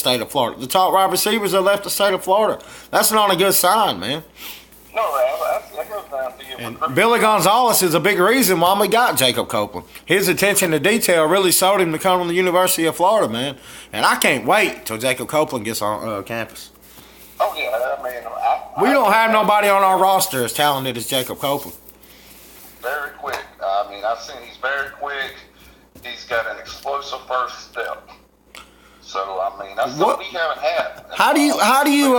state of Florida. The top wide receivers have left the state of Florida. That's not a good sign, man. No, that goes down to you. And Billy Gonzalez is a big reason why we got Jacob Copeland. His attention to detail really sold him to come to the University of Florida, man. And I can't wait till Jacob Copeland gets on campus. Oh, yeah, I mean, we don't have nobody on our roster as talented as Jacob Copeland. Very quick. I mean, I've seen he's very quick. He's got an explosive first step. So, I mean, that's what we haven't had. How do you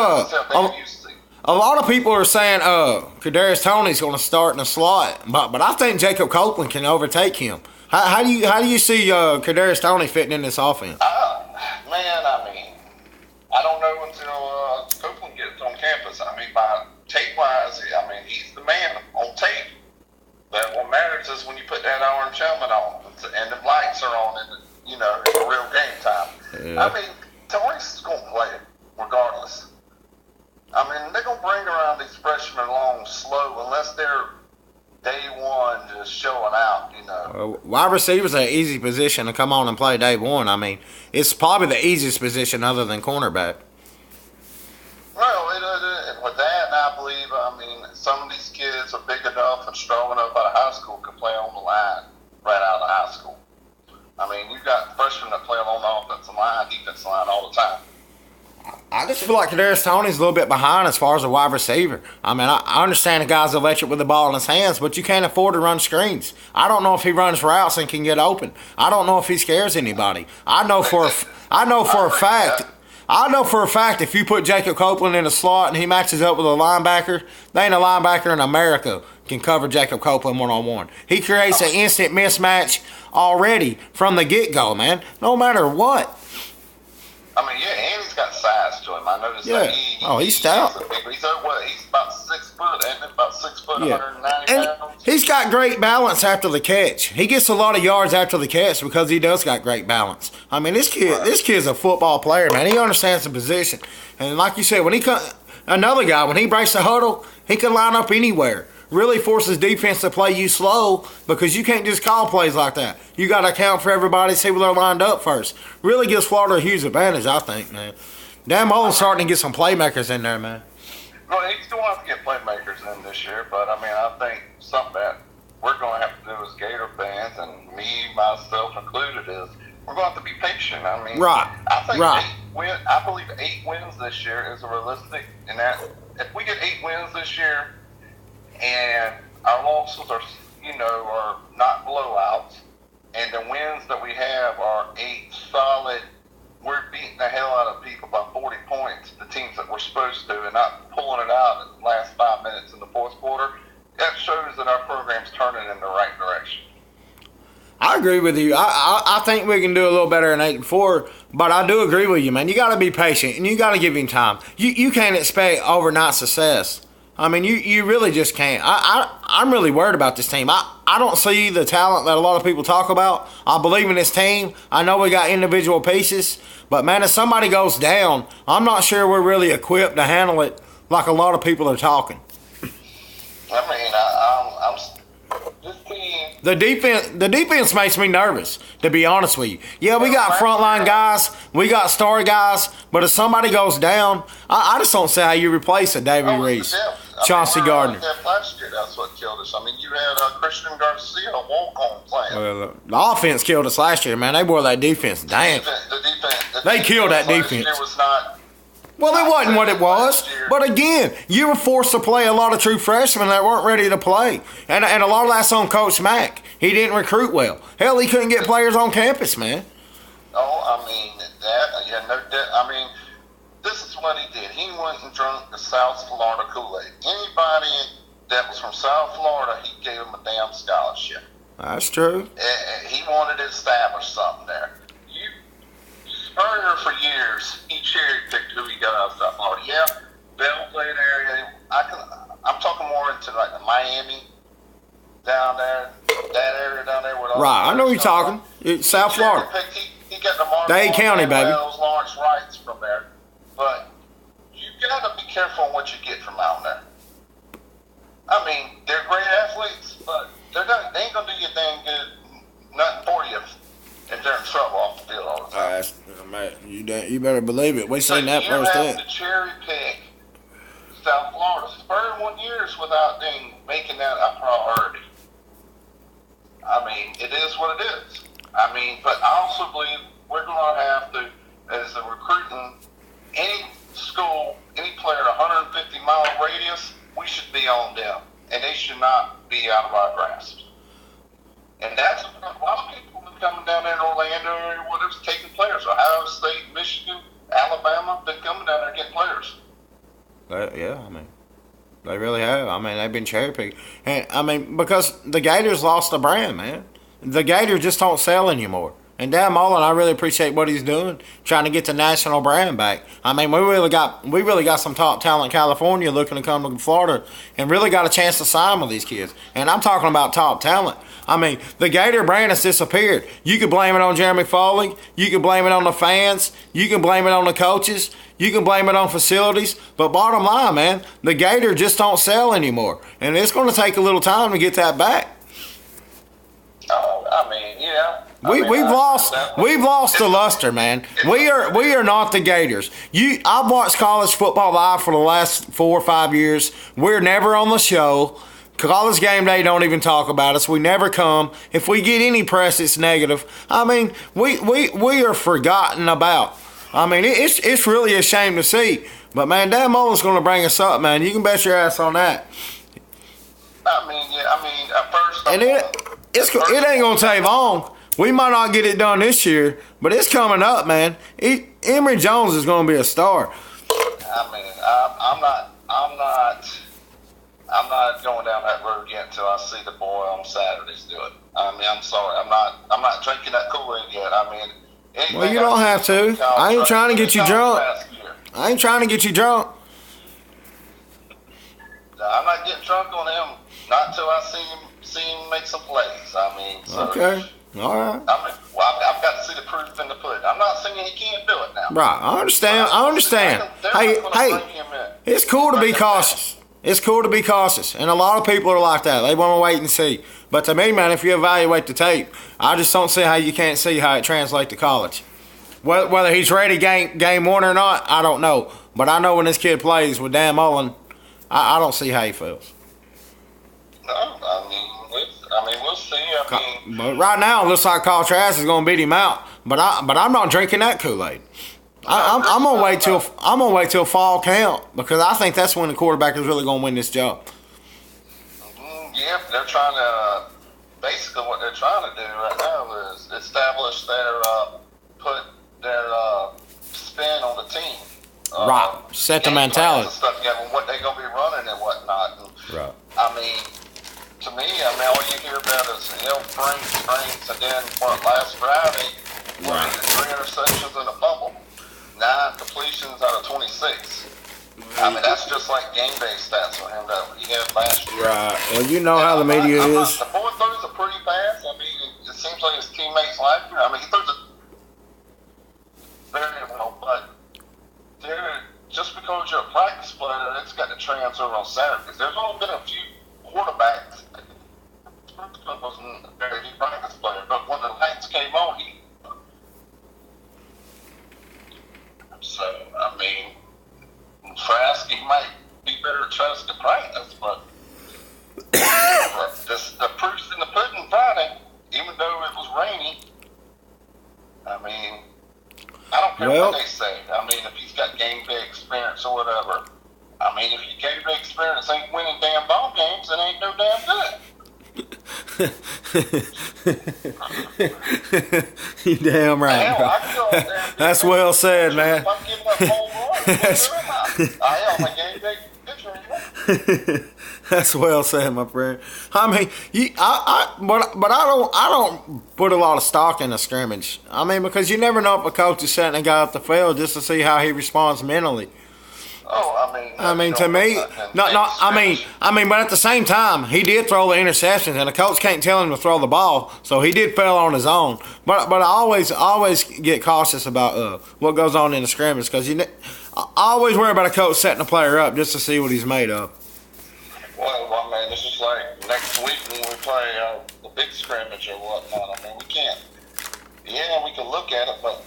a lot of people are saying Kadarius Toney's going to start in the slot, but I think Jacob Copeland can overtake him. How do you see Kadarius Toney fitting in this offense? Man, I mean, I don't know until Copeland gets on campus. I mean, by tape-wise, I mean, he's the man on tape. But what matters is when you put that orange helmet on and the lights are on and, it's a real game time. Yeah. I mean, Toney's going to play it regardless. I mean, they're going to bring around these freshmen along slow unless they're day one just showing out, Wide receiver's an easy position to come on and play day one. I mean, it's probably the easiest position other than cornerback. Well, with that, I believe, some of these kids are big enough and strong enough out of high school can play on the line right out of high school. I mean, you've got freshmen that play along the offensive line, defensive line all the time. I just feel like Kadarius Toney's a little bit behind as far as a wide receiver. I mean, I understand the guy's electric with the ball in his hands, but you can't afford to run screens. I don't know if he runs routes and can get open. I don't know if he scares anybody. I know for a fact if you put Jacob Copeland in a slot and he matches up with a linebacker, there ain't a linebacker in America can cover Jacob Copeland one-on-one. He creates an instant mismatch already from the get-go, man, no matter what. I mean, yeah, and he's got size to him. I noticed that. He's stout. He's about 6 foot, and about 6 foot, 190 pounds. He's got great balance after the catch. He gets a lot of yards after the catch because he does got great balance. I mean, this kid's a football player, man. He understands the position. And like you said, when he breaks the huddle, he can line up anywhere. Really forces defense to play you slow because you can't just call plays like that. You got to account for everybody, see where they're lined up first. Really gives Florida a huge advantage, I think, man. Dan Mullen's starting to get some playmakers in there, man. Well, he's going to have to get playmakers in this year, but, I think something that we're going to have to do as Gator fans, and me, myself included, is we're going to have to be patient. I mean, I believe 8 wins this year is realistic, and that if we get 8 wins this year, and our losses are not blowouts, and the wins that we have are 8 solid, we're beating the hell out of people by 40 points, the teams that we're supposed to, and not pulling it out in the last 5 minutes in the fourth quarter, that shows that our program's turning in the right direction. I agree with you. I think we can do a little better than 8-4, but I do agree with you, man. You got to be patient, and you got to give him time. You can't expect overnight success. I mean, you really just can't. I'm really worried about this team. I don't see the talent that a lot of people talk about. I believe in this team. I know we got individual pieces. But, man, if somebody goes down, I'm not sure we're really equipped to handle it like a lot of people are talking. I mean, this team. The defense makes me nervous, to be honest with you. Yeah, we got frontline guys. We got star guys. But if somebody goes down, I just don't see how you replace a David Reese. Chauncey Gardner. Last year, that's what killed us. I mean, you had Christian Garcia, a walk-on playing. The offense killed us last year, man. They wore that defense. Damn. They killed that defense. Well, it wasn't what it was. But again, you were forced to play a lot of true freshmen that weren't ready to play. And a lot of that's on Coach Mack. He didn't recruit well. Hell, he couldn't get players on campus, man. Oh, I mean, this is what he did. He went and drank the South Florida Kool-Aid. Anybody that was from South Florida, he gave him a damn scholarship. That's true. He wanted to establish something there. Spurrier, for years, he cherry-picked who he got out of South Florida. Yeah, Bell played area. I'm talking more into like the Miami down there, that area down there. Right, I know you're talking. It's South Florida. He got the Dade County, baby. Lawrence Wrights from there. But you got to be careful on what you get from out there. I mean, they're great athletes, but they ain't going to do you a dang good, nothing for you and they're in trouble off the field all the time. You better believe it. We seen that firsthand. You're having to cherry pick South Florida. 31 years without them making that a priority. I mean, it is what it is. I mean, but I also believe we're going to have to, as a recruiting, any school, any player, 150-mile radius, we should be on them, and they should not be out of our grasp. And that's a lot of people have been coming down there in Orlando or whatever's taking players. Ohio State, Michigan, Alabama, been coming down there getting players. Yeah, I mean, they really have. I mean, they've been cherry picked. And, I mean, because the Gators lost the brand, man. The Gators just don't sell anymore. And Dan Mullen, I really appreciate what he's doing, trying to get the national brand back. I mean, we really got some top talent in California looking to come to Florida and really got a chance to sign with these kids. And I'm talking about top talent. I mean, the Gator brand has disappeared. You could blame it on Jeremy Foley. You can blame it on the fans. You can blame it on the coaches. You can blame it on facilities. But bottom line, man, the Gator just don't sell anymore. And it's going to take a little time to get that back. Oh, I mean, yeah. We've lost the luster, man. We are not the Gators. I've watched college football live for the last 4 or 5 years. We're never on the show. College game day don't even talk about us. We never come. If we get any press, it's negative. I mean, we are forgotten about. I mean, it's really a shame to see. But man, Dan Mullen's going to bring us up, man. You can bet your ass on that. I mean, yeah. I mean, at first, and it ain't going to take long. We might not get it done this year, but it's coming up, man. Emory Jones is going to be a star. I mean, I'm not going down that road yet until I see the boy on Saturdays do it. I mean, I'm sorry, I'm not drinking that Kool-Aid yet. I mean, well, you don't have to. I ain't trying to get you drunk. I ain't trying to get you drunk. I'm not getting drunk on him. Not until I see him make some plays. I mean, so, okay. All right. I mean, well, I've got to see the proof in the pudding. I'm not saying he can't do it now. Right. I understand. Hey, it's cool to be cautious. It's cool to be cautious. And a lot of people are like that. They want to wait and see. But to me, man, if you evaluate the tape, I just don't see how you can't see how it translates to college. Whether he's ready game one or not, I don't know. But I know when this kid plays with Dan Mullen, I don't see how he feels. No, I mean, we'll see. But right now, it looks like Kyle Trask is going to beat him out. But I'm not drinking that Kool-Aid. I'm gonna wait till fall camp because I think that's when the quarterback is really gonna win this job. Yeah, they're trying to. Basically, what they're trying to do right now is establish put their spin on the team. Right, set the mentality. And stuff together, what they're gonna be running and whatnot. And, right. I mean, to me, all you hear about is Franks, and then last Friday, right. 3 interceptions and a fumble. 9 completions out of 26. I mean, that's just like game day stats for him that he had last year. Right. Well, you know how the media is. The boy throws a pretty pass. I mean, it seems like his teammates like him. I mean, he throws it very well, but just because you're a practice player, it's got to transfer on Saturdays. There's only been a few quarterbacks that wasn't a very good practice player, but when the lights came on, So, I mean, Trask, he might be better at Trask to practice, but the proof's in the pudding Friday, even though it was rainy. I mean, I don't care what they say. I mean, if he's got game day experience or whatever. I mean, if your game day experience ain't winning damn ball games, it ain't no damn good. You damn right. Hell, that's well said, man. I'm giving up home run. That's well said, my friend. I mean, but I don't put a lot of stock in a scrimmage. I mean, because you never know if a coach is setting a guy up the field just to see how he responds mentally. Oh, I mean, to me, but at the same time, he did throw the interceptions, and the coach can't tell him to throw the ball, so he did fail on his own. But I always get cautious about what goes on in the scrimmage because I always worry about a coach setting a player up just to see what he's made of. Well, I mean, this is like next week when we play the big scrimmage or whatnot. I mean, we can't. yeah, we can look at it, but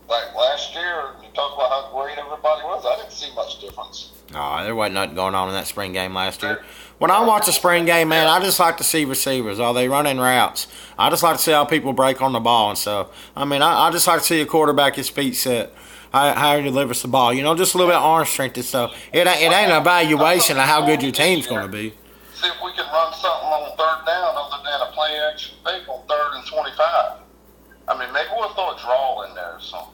like last year, you talk about how great everybody was. I didn't see much difference. No, there wasn't nothing going on in that spring game last year. When I watch a spring game, man, I just like to see receivers. Are they running routes? I just like to see how people break on the ball and stuff. I mean, I just like to see a quarterback his feet set, how he delivers the ball. You know, just a little bit of arm strength and stuff. It ain't an evaluation of how good your team's going to be. See if we can run something on third down other than a play action fake on 3rd and 25. I mean, maybe we'll throw a draw in there or something.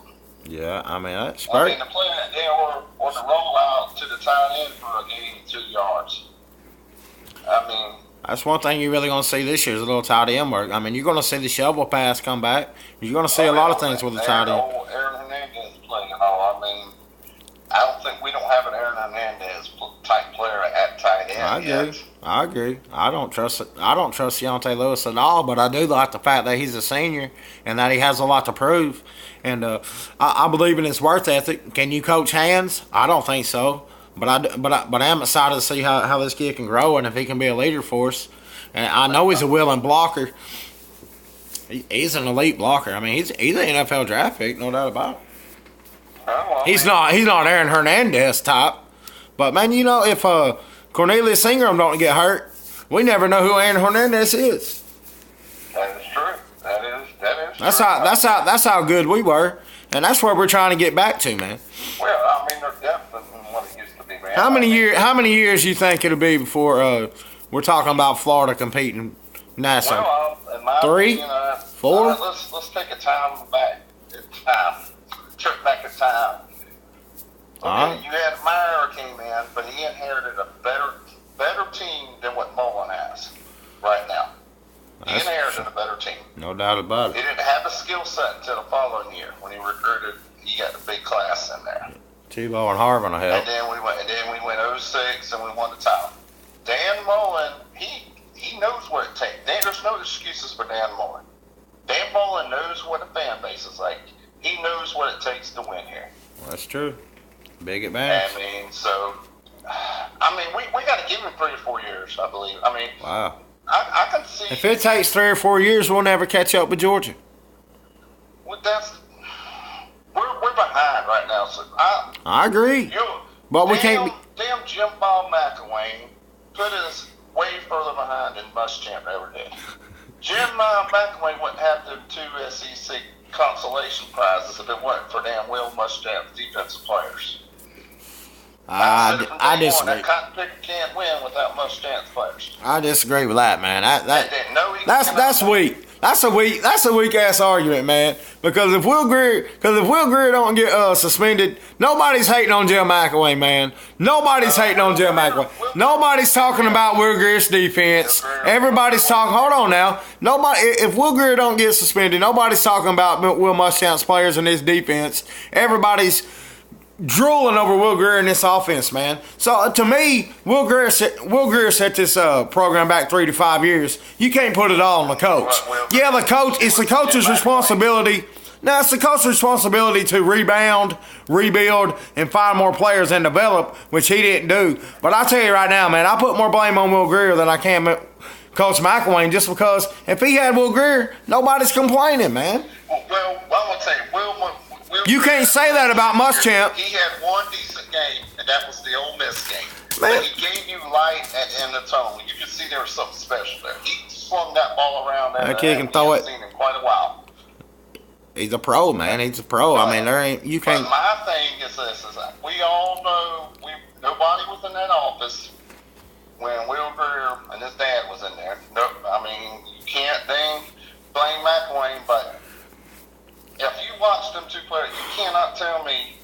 Yeah, I mean, that's I mean, the play or the rollout to the tight end for a gain of 2 yards. I mean, that's one thing you're really going to see this year is a little tight end work. I mean, you're going to see the shovel pass come back. You're going to see a lot of things with the tight end. Aaron Hernandez playing and all. I mean, I don't think we don't have an Aaron Hernandez type player at tight end. I agree. I don't trust Deontay Lewis at all, but I do like the fact that he's a senior and that he has a lot to prove. And I believe in his work ethic. Can you coach hands? I don't think so. But I am excited to see how this kid can grow and if he can be a leader for us. And I know he's a willing blocker. He's an elite blocker. I mean, he's an NFL draft pick, no doubt about it. He's not Aaron Hernandez type. But man, you know, if Cornelius Ingram don't get hurt, we never know who Aaron Hernandez is. That is true. That is. That's how good we were, and that's where we're trying to get back to, man. Well, I mean, they're definitely what it used to be, man. How many years you think it'll be before we're talking about Florida competing nationally? Well, in my 3, opinion, 4. Let's take a trip back in time. Okay, you had Meyer came in, but he inherited a better team than what Mullen has right now. He inherited a better team. No doubt about it. He didn't have the skill set until the following year when he recruited. He got the big class in there. Tebow and Harvin will help. And then we went 06 and we won the title. Dan Mullen, he knows what it takes. There's no excuses for Dan Mullen. Dan Mullen knows what a fan base is like. He knows what it takes to win here. Well, that's true. Big advantage. I mean, so, we got to give him 3 or 4 years, I believe. I mean, wow. I can see. If it takes 3 or 4 years, we'll never catch up with Georgia. Well, we're behind right now. So I agree. But we can't. Damn Jim Bob McElwain put us way further behind than Muschamp ever did. Jim McElwain wouldn't have the 2 SEC consolation prizes if it wasn't for damn Will Muschamp's defensive players. I disagree. That cotton picker can't win without Muschamp's players. I disagree with that, man. That's weak. That's a weak ass argument, man. Because if Will Greer don't get suspended, nobody's hating on Jim McElwain, man. Nobody's hating on Jim McElwain. Nobody's talking about Will Greer's defense. Everybody's talking. Hold on now. If Will Greer don't get suspended, nobody's talking about Will Muschamp's players and his defense. Everybody's drooling over Will Greer in this offense, man. So to me, Will Greer set this program back 3 to 5 years. You can't put it all on the coach. Yeah, the coach. It's the coach's responsibility. Now it's the coach's responsibility to rebound, rebuild, and find more players and develop, which he didn't do. But I tell you right now, man, I put more blame on Will Greer than I can Coach McElwain, just because if he had Will Greer, nobody's complaining, man. Well, I'm gonna tell you, you can't say that about Muschamp. He had one decent game, and that was the Ole Miss game. Man. But he gave you light in the tone. You could see there was something special there. He swung that ball around there. That kid can throw it. Seen in quite a while. He's a pro, man. He's a pro. I mean, you can't. But my thing is this: is that we all know nobody was in that office when Will Greer and his dad was in there. No, I mean, you can't blame McElwain, but if you watch them 2 players, you cannot tell me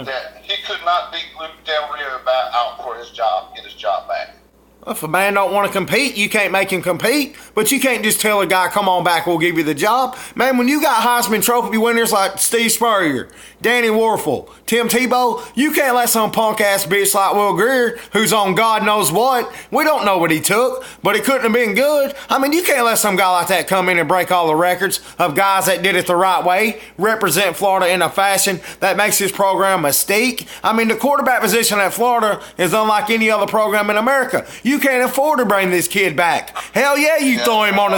that he could not beat Luke Del Rio out for his job, get his job back. If a man don't want to compete, you can't make him compete. But you can't just tell a guy, come on back, we'll give you the job. Man, when you got Heisman Trophy winners like Steve Spurrier, Danny Werfel, Tim Tebow, you can't let some punk-ass bitch like Will Greer, who's on God knows what, we don't know what he took, but it couldn't have been good. I mean, you can't let some guy like that come in and break all the records of guys that did it the right way, represent Florida in a fashion that makes his program a mystique. I mean, the quarterback position at Florida is unlike any other program in America. You can't afford to bring this kid back. Hell yeah, you throw him on the